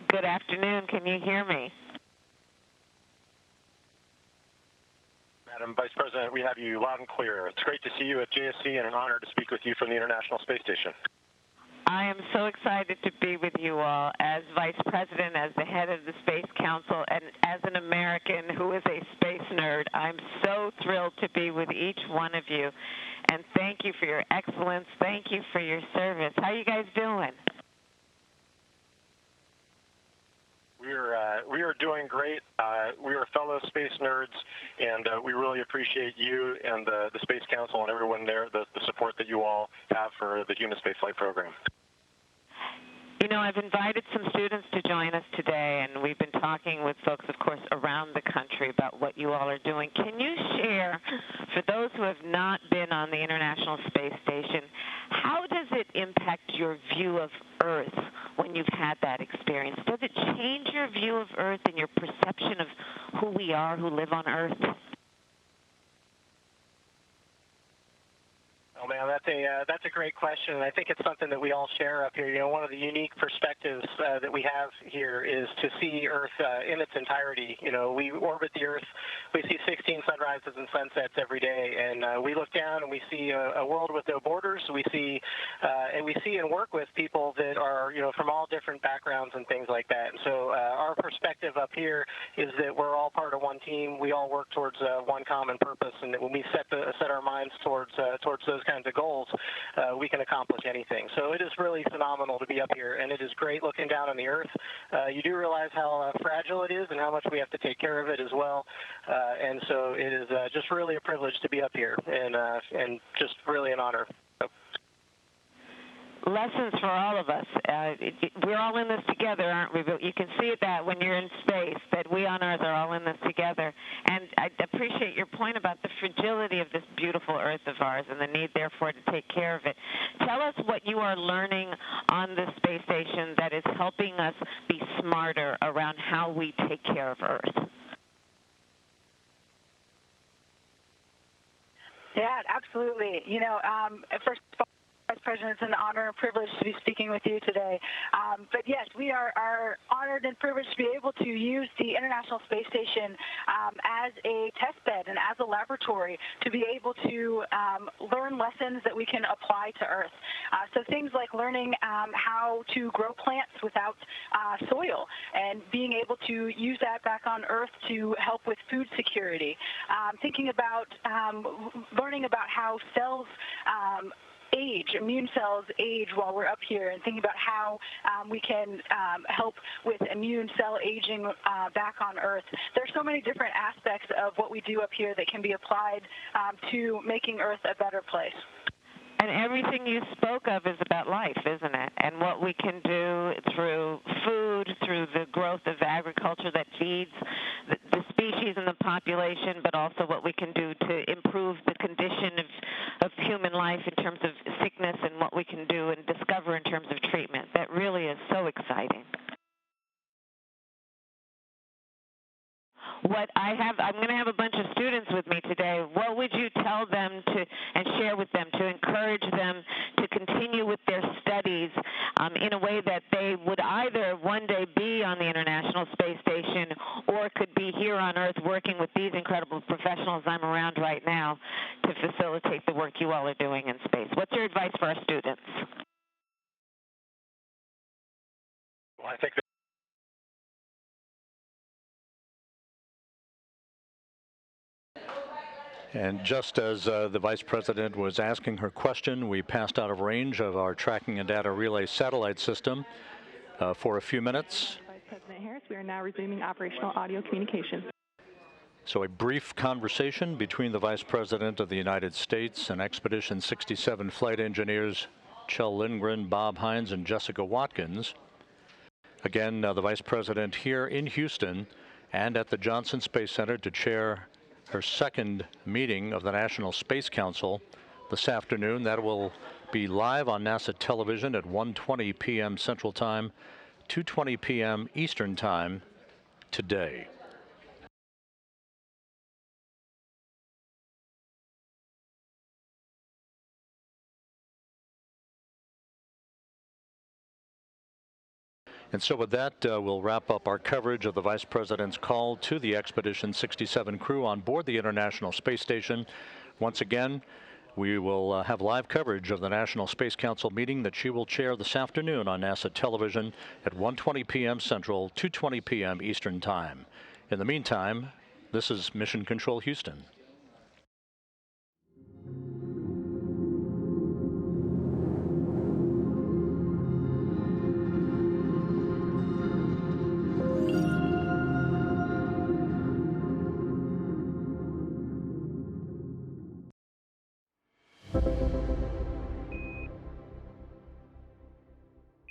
Good afternoon. Can you hear me? Madam Vice President, we have you loud and clear. It's great to see you at JSC and an honor to speak with you from the International Space Station. I am so excited to be with you all as Vice President, as the head of the Space Council, and as an American who is a space nerd. I'm so thrilled to be with each one of you. And thank you for your excellence. Thank you for your service. How are you guys doing? We are doing great. We are fellow space nerds, and we really appreciate you and the Space Council and everyone there, the support that you all have for the human spaceflight program. You know, I've invited some students to join us today, and we've been talking with folks, of course, around the country about what you all are doing. Can you share, for those who have not been on the International Space Station, how does it impact your view of Earth when you've had that experience? Does it change your view of Earth and your perception of who we are who live on Earth? Oh man, that's a great question, and I think it's something that we all share up here. You know, one of the unique perspectives that we have here is to see Earth in its entirety. You know, we orbit the Earth, we see 16 sunrises and sunsets every day, and we look down and we see a world with no borders. We see and work with people that are, you know, from all different backgrounds and things like that. And so our perspective up here is that we're all part of one team. We all work towards one common purpose, and that when we set our minds towards those kinds of goals, we can accomplish anything. So it is really phenomenal to be up here, and it is great looking down on the Earth. You do realize how fragile it is and how much we have to take care of it as well. And so it is just really a privilege to be up here, and just really an honor. Lessons for all of us. We're all in this together, aren't we? But you can see that when you're in space, that we on Earth are all in this together. And I appreciate your point about the fragility of this beautiful Earth of ours and the need, therefore, to take care of it. Tell us what you are learning on the space station that is helping us be smarter around how we take care of Earth. Yeah, absolutely. You know, first of all, Vice President, it's an honor and privilege to be speaking with you today. But yes, we are honored and privileged to be able to use the International Space Station as a test bed and as a laboratory to be able to learn lessons that we can apply to Earth. So things like learning how to grow plants without soil and being able to use that back on Earth to help with food security. Thinking about learning about how cells age, immune cells age while we're up here, and thinking about how we can help with immune cell aging back on Earth. There's so many different aspects of what we do up here that can be applied to making Earth a better place. And everything you spoke of is about life, isn't it? And what we can do through food, through the growth of agriculture that feeds the species and the population, but also what we can do to improve the condition of human life in terms of sickness and what we can do and discover in terms of treatment. That really is so exciting. I'm going to have a bunch of students with me today. What would you tell them and share with them to encourage them to continue with their studies in a way that they would either one day be on the International Space Station or could be here on Earth working with these incredible professionals I'm around right now to facilitate the work you all are doing in space? What's your advice for our students? Well, I think And just as the Vice President was asking her question, we passed out of range of our tracking and data relay satellite system for a few minutes. Vice President Harris, we are now resuming operational audio communication. So a brief conversation between the Vice President of the United States and Expedition 67 flight engineers Kjell Lindgren, Bob Hines, and Jessica Watkins. Again, the Vice President here in Houston and at the Johnson Space Center to chair her second meeting of the National Space Council this afternoon. That will be live on NASA television at 1:20 p.m. Central Time, 2:20 p.m. Eastern Time today. And so with that, we'll wrap up our coverage of the Vice President's call to the Expedition 67 crew on board the International Space Station. Once again, we will have live coverage of the National Space Council meeting that she will chair this afternoon on NASA television at 1:20 p.m. Central, 2:20 p.m. Eastern Time. In the meantime, this is Mission Control Houston.